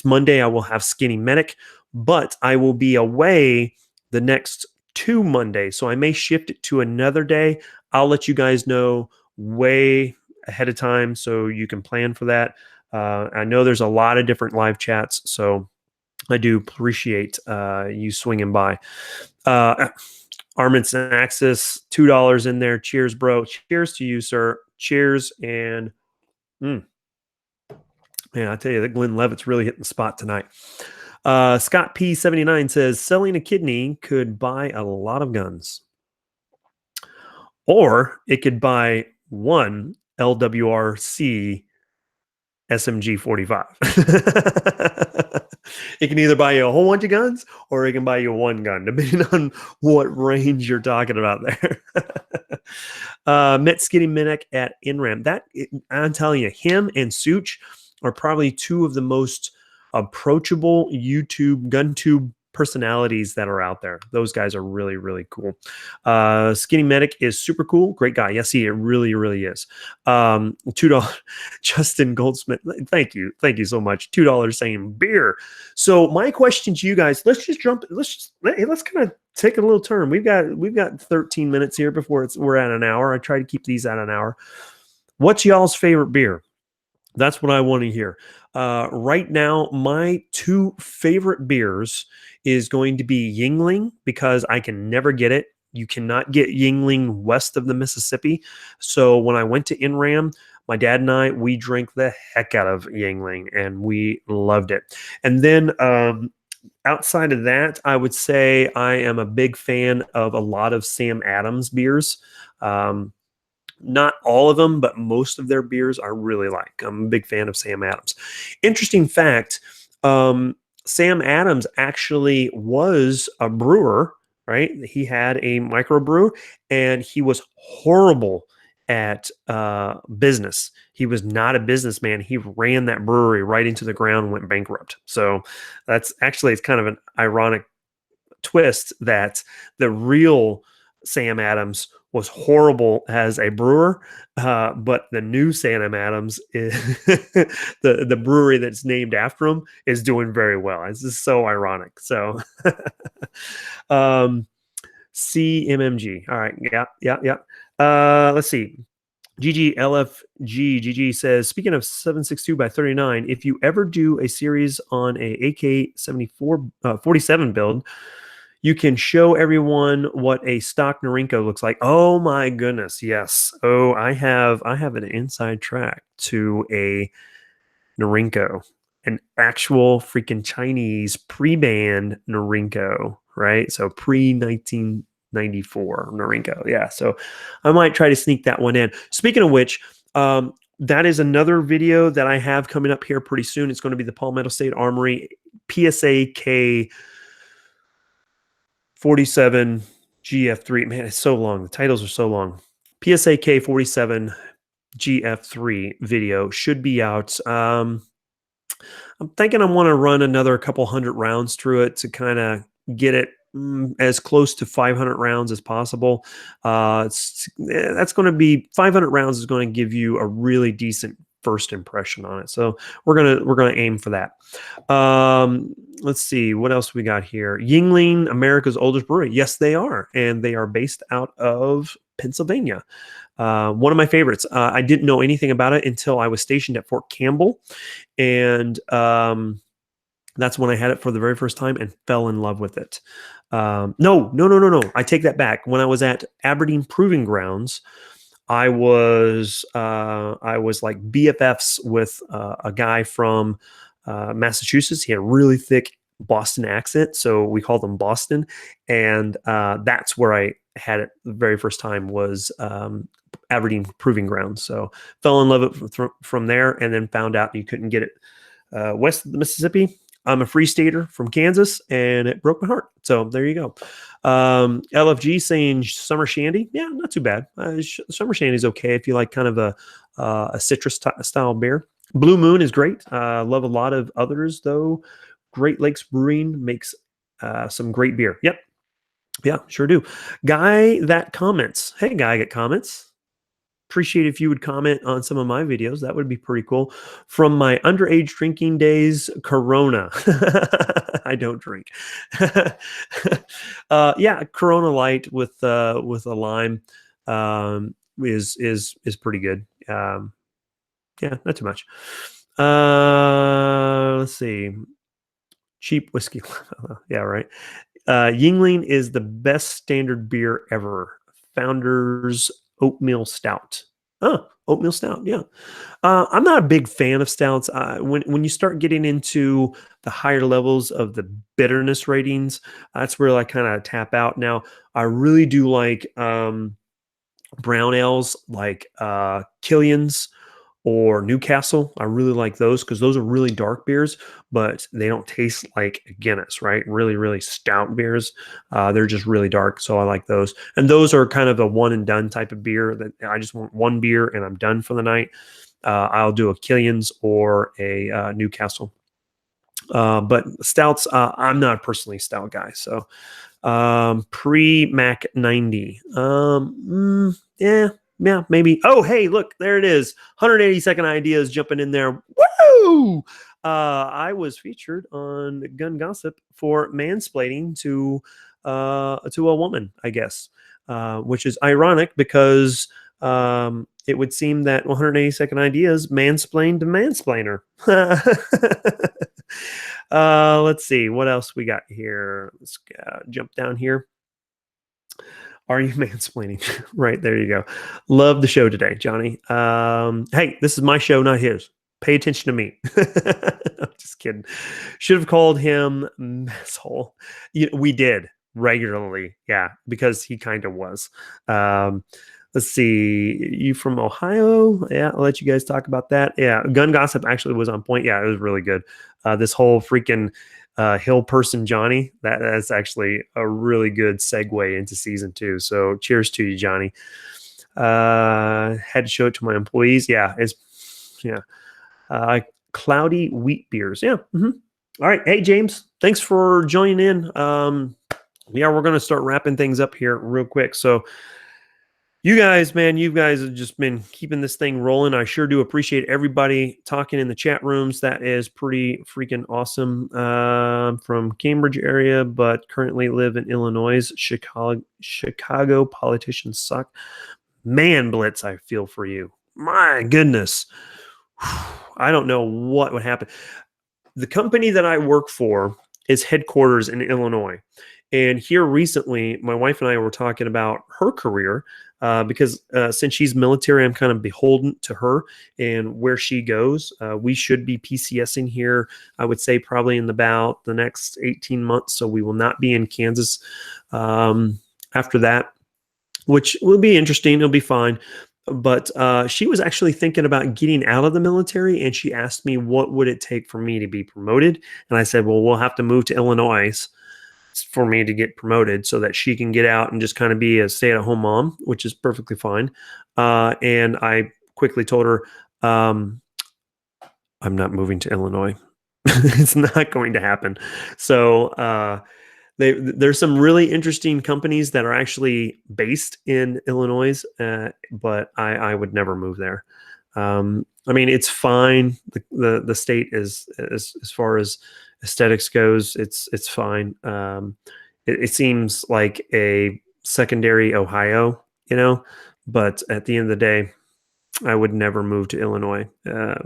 Monday, I will have Skinny Medic, but I will be away the next 2 Mondays. So I may shift it to another day. I'll let you guys know way ahead of time so you can plan for that. I know there's a lot of different live chats, so I do appreciate you swinging by. Armaments and Axis, $2 in there. Cheers, bro. Cheers to you, sir. Cheers. And man, I tell you, that Glenn Levitt's really hitting the spot tonight. Scott P79 says, selling a kidney could buy a lot of guns. Or it could buy one LWRC SMG 45. It can either buy you a whole bunch of guns or it can buy you one gun, depending on what range you're talking about there. Met Skinny Medic at NRAM. I'm telling you, him and Such are probably two of the most approachable YouTube GunTube personalities that are out there. Those guys are really, really cool. Skinny Medic is super cool. Great guy. Yes, he really, really is. $2. Justin Goldsmith. Thank you. Thank you so much. $2 saying beer. So my question to you guys, let's kind of take a little turn. We've got 13 minutes here before we're at an hour. I try to keep these at an hour. What's y'all's favorite beer? That's what I want to hear. Right now, my 2 favorite beers is going to be Yingling, because I can never get it. You cannot get Yingling west of the Mississippi. So when I went to NRAM, my dad and I, we drank the heck out of Yingling, and we loved it. And then outside of that, I would say I am a big fan of a lot of Sam Adams beers. Not all of them, but most of their beers I really like. I'm a big fan of Sam Adams. Interesting fact, Sam Adams actually was a brewer, right? He had a microbrew, and he was horrible at business. He was not a businessman. He ran that brewery right into the ground and went bankrupt. So it's kind of an ironic twist that the real Sam Adams was horrible as a brewer, but the new Sam Adams, is the brewery that's named after him, is doing very well. It's just so ironic. So CMMG. All right. Yeah. Let's see. GG says, speaking of 7.62 by 39, if you ever do a series on a AK 47 build, you can show everyone what a stock Norinco looks like. Oh my goodness, yes. Oh, I have an inside track to a Norinco, an actual freaking Chinese pre-banned Norinco, right? So pre-1994 Norinco. Yeah, so I might try to sneak that one in. Speaking of which, that is another video that I have coming up here pretty soon. It's going to be the Palmetto State Armory PSA K 47 GF3. Man, it's so long. The titles are so long. PSA K 47 GF3 video should be out. I'm thinking I want to run another couple hundred rounds through it to kind of get it as close to 500 rounds as possible. That's going to be 500 rounds is going to give you a really decent first impression on it. So we're gonna aim for that. Let's see what else we got here. Yingling, America's oldest brewery. Yes, they are, and they are based out of Pennsylvania. One of my favorites. I didn't know anything about it until I was stationed at Fort Campbell, and that's when I had it for the very first time and fell in love with it. No. I take that back. When I was at Aberdeen Proving Grounds, I was like BFFs with a guy from Massachusetts. He had a really thick Boston accent, so we called him Boston, and that's where I had it the very first time was Aberdeen Proving Grounds. So fell in love with it from there, and then found out you couldn't get it west of the Mississippi. I'm a free stater from Kansas, and it broke my heart. So there you go. LFG saying summer shandy. Yeah, not too bad. Summer shandy is okay if you like kind of a citrus style beer. Blue Moon is great. Love a lot of others though. Great Lakes Brewing makes some great beer. Yep. Yeah, sure do. Guy that comments. Hey, guy that comments. Appreciate if you would comment on some of my videos. That would be pretty cool. From my underage drinking days, Corona. I don't drink. Yeah, Corona Light with a lime is pretty good. Yeah, not too much. Let's see. Cheap whiskey. Yeah, right. Yingling is the best standard beer ever. Founders Oatmeal Stout. Oh, oatmeal stout. Yeah. I'm not a big fan of stouts. When you start getting into the higher levels of the bitterness ratings, that's where I kind of tap out. Now, I really do like brown ales like Killian's or Newcastle. I really like those because those are really dark beers, but they don't taste like Guinness, right? Really, really stout beers. They're just really dark. So I like those. And those are kind of a one and done type of beer that I just want one beer and I'm done for the night. I'll do a Killian's or a Newcastle. But stouts, I'm not personally a stout guy. So pre Mac 90. Yeah, maybe. Oh, hey, look, there it is. 180-second ideas jumping in there. Woo! I was featured on Gun Gossip for mansplaining to a woman, I guess, which is ironic because it would seem that 180-second ideas mansplained to mansplainer. Let's see what else we got here. Let's jump down here. Are you mansplaining? Right, there you go. Love the show today, Johnny. Hey, this is my show, not his. Pay attention to me. I'm just kidding. Should have called him messhole. We did regularly, yeah, because he kind of was. Let's see. You from Ohio? Yeah, I'll let you guys talk about that. Yeah, Gun Gossip actually was on point. Yeah, it was really good. This whole freaking hill person Johnny, that's actually a really good segue into season 2. So cheers to you, Johnny. Had to show it to my employees. Yeah. Cloudy wheat beers. Yeah. All right. Hey, James, thanks for joining in. Yeah, we're going to start wrapping things up here real quick. So you guys, man, you guys have just been keeping this thing rolling. I sure do appreciate everybody talking in the chat rooms. That is pretty freaking awesome. From Cambridge area, but currently live in Illinois. Chicago politicians suck. Man, Blitz, I feel for you. My goodness. I don't know what would happen. The company that I work for is headquarters in Illinois. And here recently, my wife and I were talking about her career because since she's military, I'm kind of beholden to her and where she goes. We should be PCSing here, I would say, probably in about the next 18 months. So we will not be in Kansas after that, which will be interesting. It'll be fine. But she was actually thinking about getting out of the military, and she asked me what would it take for me to be promoted. And I said, well, we'll have to move to Illinois for me to get promoted so that she can get out and just kind of be a stay-at-home mom, which is perfectly fine. And I quickly told her, I'm not moving to Illinois. It's not going to happen. So There's some really interesting companies that are actually based in Illinois, but I would never move there. I mean, it's fine. The state is as far as aesthetics goes, it's fine. It seems like a secondary Ohio, you know, but at the end of the day, I would never move to Illinois.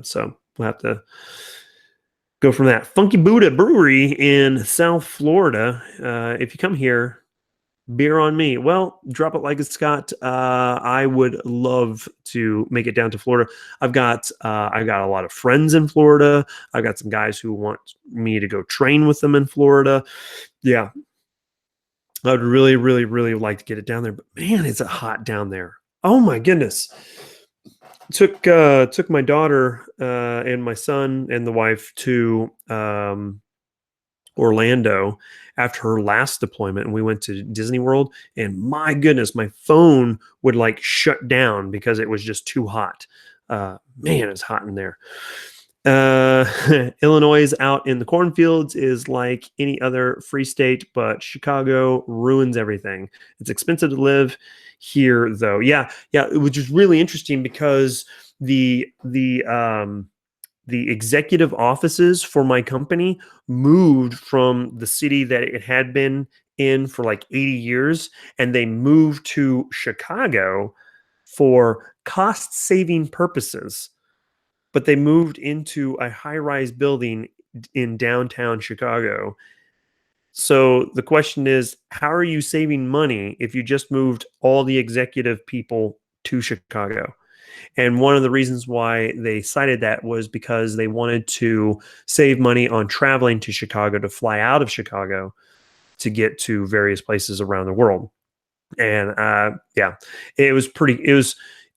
So we'll have to go from that. Funky Buddha Brewery in South Florida. If you come here, beer on me. Well, drop it like a Scott. I would love to make it down to Florida. I've got a lot of friends in Florida. I've got some guys who want me to go train with them in Florida. Yeah, I would really, really, really like to get it down there. But man, it's hot down there. Oh my goodness. Took my daughter and my son and the wife to Orlando after her last deployment, and we went to Disney World, and my goodness, my phone would like shut down because it was just too hot. Man, it's hot in there. Illinois out in the cornfields is like any other free state, but Chicago ruins everything. It's expensive to live here, though. Yeah, which is really interesting because the executive offices for my company moved from the city that it had been in for like 80 years, and they moved to Chicago for cost saving purposes. But they moved into a high rise building in downtown Chicago. So the question is, how are you saving money if you just moved all the executive people to Chicago? And one of the reasons why they cited that was because they wanted to save money on traveling to Chicago, to fly out of Chicago to get to various places around the world. And yeah, it was pretty.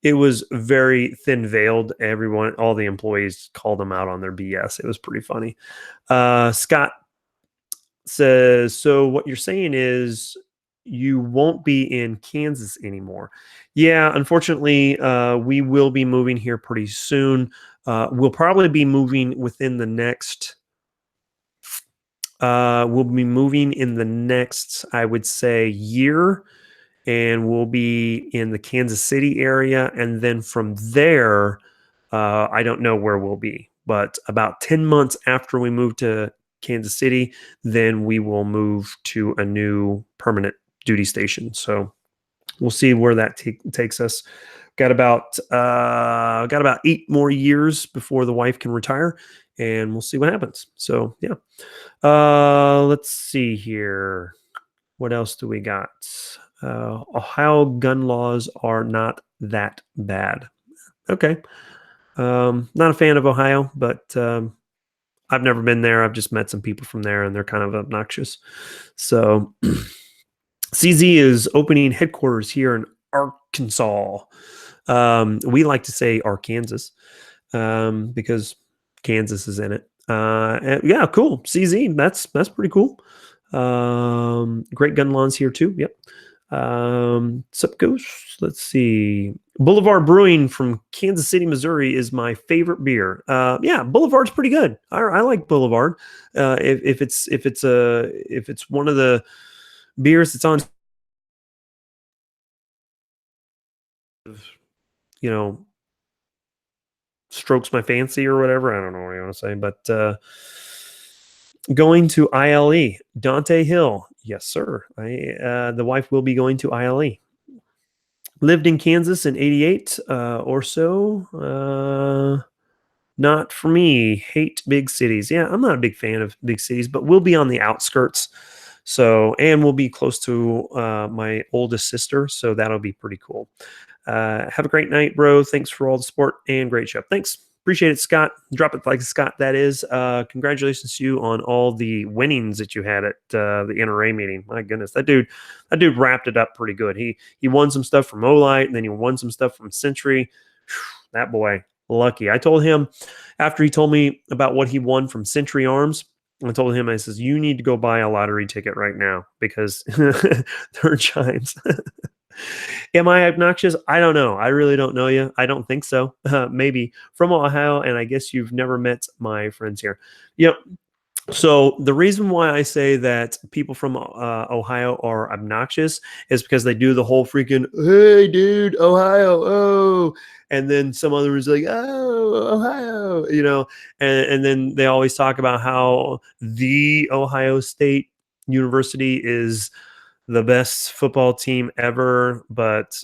It was very thin veiled. Everyone, all the employees called them out on their BS. It was pretty funny. Scott says, so what you're saying is you won't be in Kansas anymore. Yeah, unfortunately, we will be moving here pretty soon. We'll probably be moving within the next. We'll be moving in the next, I would say, year, and we'll be in the Kansas City area, and then from there, I don't know where we'll be, but about 10 months after we move to Kansas City, then we will move to a new permanent duty station. So we'll see where that takes us. Got about 8 more years before the wife can retire, and we'll see what happens. So yeah, let's see here. What else do we got? Ohio gun laws are not that bad. Okay. Not a fan of Ohio, but I've never been there. I've just met some people from there, and they're kind of obnoxious. So CZ is opening headquarters here in Arkansas. We like to say Arkansas because Kansas is in it. Yeah, cool. CZ, that's pretty cool. Great gun lawns here too. Yep. Sup goes. Let's see. Boulevard Brewing from Kansas City, Missouri is my favorite beer. Yeah, Boulevard's pretty good. I like Boulevard. If it's one of the beers that's on, you know, strokes my fancy or whatever. I don't know what you want to say, but going to ILE, Dante Hill. Yes, sir. The wife will be going to ILE. Lived in Kansas in 88 or so. Not for me. Hate big cities. Yeah, I'm not a big fan of big cities, but we'll be on the outskirts. So, and we'll be close to my oldest sister. So that'll be pretty cool. Have a great night, bro. Thanks for all the support and great show. Thanks. Appreciate it, Scott. Drop it like Scott, that is. Congratulations to you on all the winnings that you had at the NRA meeting. My goodness, that dude wrapped it up pretty good. He won some stuff from Olight, and then he won some stuff from Century. That boy, lucky. I told him after he told me about what he won from Century Arms, I told him, I says, you need to go buy a lottery ticket right now because they're giants. Am I obnoxious? I don't know. I really don't know you. I don't think so. Maybe from Ohio, and I guess you've never met my friends here. Yep. So the reason why I say that people from Ohio are obnoxious is because they do the whole freaking "Hey, dude, Ohio, oh," and then some other is like "Oh, Ohio," and then they always talk about how the Ohio State University is the best football team ever, but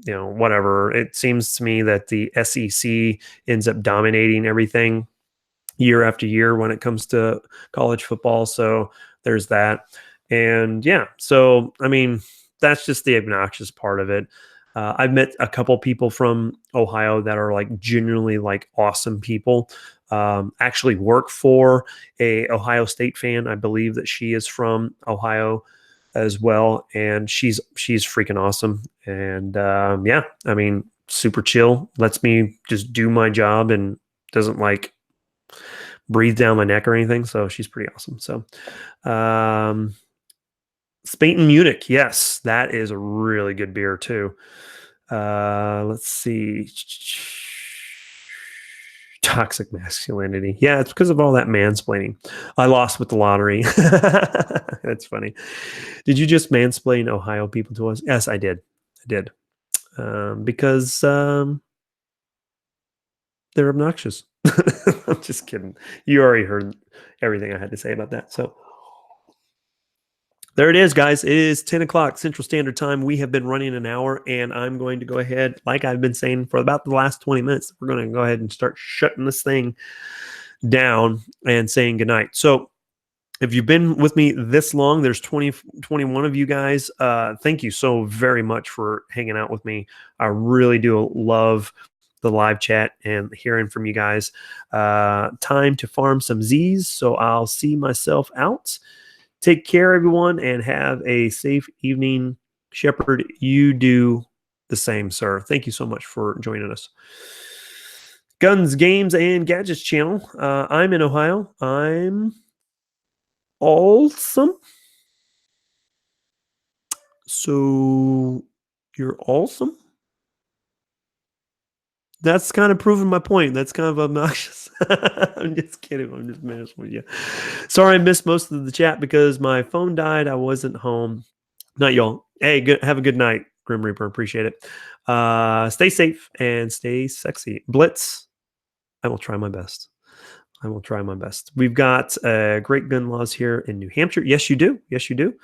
whatever. It seems to me that the SEC ends up dominating everything year after year when it comes to college football. So there's that. And yeah, so I mean, that's just the obnoxious part of it. I've met a couple people from Ohio that are like genuinely like awesome people. Actually work for a Ohio State fan. I believe that she is from Ohio as well, and she's freaking awesome. And yeah, I mean, super chill. Lets me just do my job and doesn't like breathe down my neck or anything. So she's pretty awesome. So, Spain and Munich. Yes, that is a really good beer too. Let's see. Toxic masculinity. Yeah, it's because of all that mansplaining. I lost with the lottery. That's funny. Did you just mansplain Ohio people to us? Yes, I did. I did. Because they're obnoxious. I'm just kidding. You already heard everything I had to say about that. So there it is, guys. It is 10 o'clock Central Standard Time. We have been running an hour, and I'm going to go ahead, like I've been saying for about the last 20 minutes, we're going to go ahead and start shutting this thing down and saying goodnight. So if you've been with me this long, there's 21 of you guys. Thank you so very much for hanging out with me. I really do love the live chat and hearing from you guys. Time to farm some Z's, so I'll see myself out. Take care, everyone, and have a safe evening. Shepard, you do the same, sir. Thank you so much for joining us. Guns, Games, and Gadgets channel. I'm in Ohio. I'm awesome. So you're awesome? That's kind of proving my point. That's kind of obnoxious. I'm just kidding. I'm just messing with you. Sorry, I missed most of the chat because my phone died. I wasn't home. Not y'all. Hey, good. Have a good night, Grim Reaper. Appreciate it. Stay safe and stay sexy. Blitz. I will try my best. I will try my best. We've got great gun laws here in New Hampshire. Yes, you do. Yes, you do.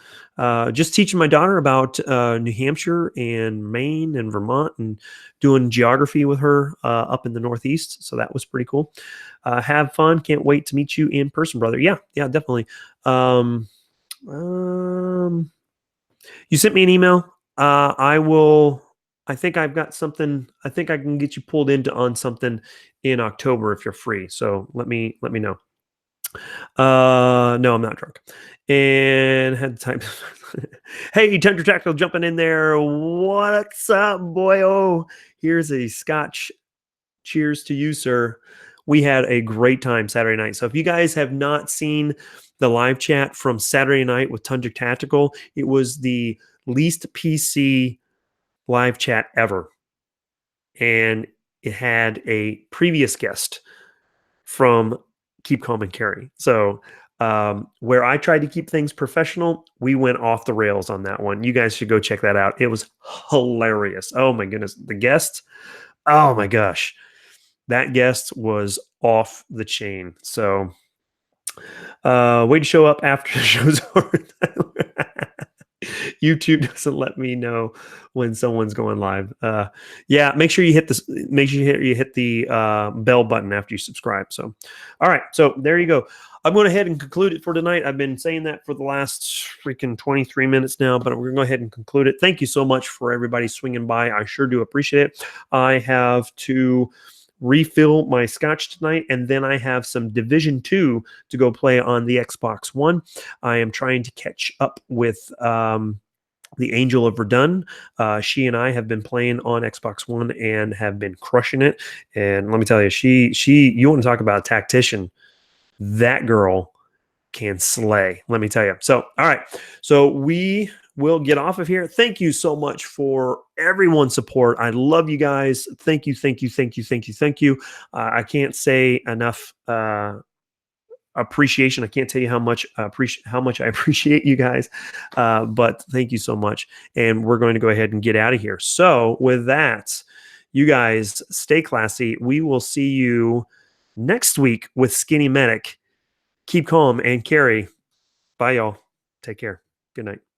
Just teaching my daughter about New Hampshire and Maine and Vermont and doing geography with her up in the Northeast. So that was pretty cool. Have fun. Can't wait to meet you in person, brother. Yeah, definitely. You sent me an email. I will. I think I've got something. I think I can get you pulled into on something in October if you're free. So let me know. No, I'm not drunk. And had time. Hey, Tundra Tactical jumping in there. What's up, boy? Oh, here's a Scotch. Cheers to you, sir. We had a great time Saturday night. So if you guys have not seen the live chat from Saturday night with Tundra Tactical, it was the least PC live chat ever. And it had a previous guest from Keep Calm and Carry. So where I tried to keep things professional, we went off the rails on that one. You guys should go check that out. It was hilarious. Oh my goodness. The guest, oh my gosh. That guest was off the chain. So way to show up after the show's over. YouTube doesn't let me know when someone's going live. Yeah, make sure you hit this. Make sure you hit the bell button after you subscribe. So, all right. So there you go. I'm going ahead and conclude it for tonight. I've been saying that for the last freaking 23 minutes now, but we're going to go ahead and conclude it. Thank you so much for everybody swinging by. I sure do appreciate it. I have to refill my scotch tonight, and then I have some Division 2 to go play on the Xbox One. I am trying to catch up with the Angel of Verdun. She and I have been playing on Xbox One and have been crushing it. And let me tell you, you want to talk about a tactician, that girl can slay. Let me tell you. So, all right. So we will get off of here. Thank you so much for everyone's support. I love you guys. Thank you. I can't say enough appreciation. I can't tell you how much I appreciate you guys. But thank you so much. And we're going to go ahead and get out of here. So with that, you guys stay classy. We will see you next week with Skinny Medic. Keep calm and carry. Bye, y'all. Take care. Good night.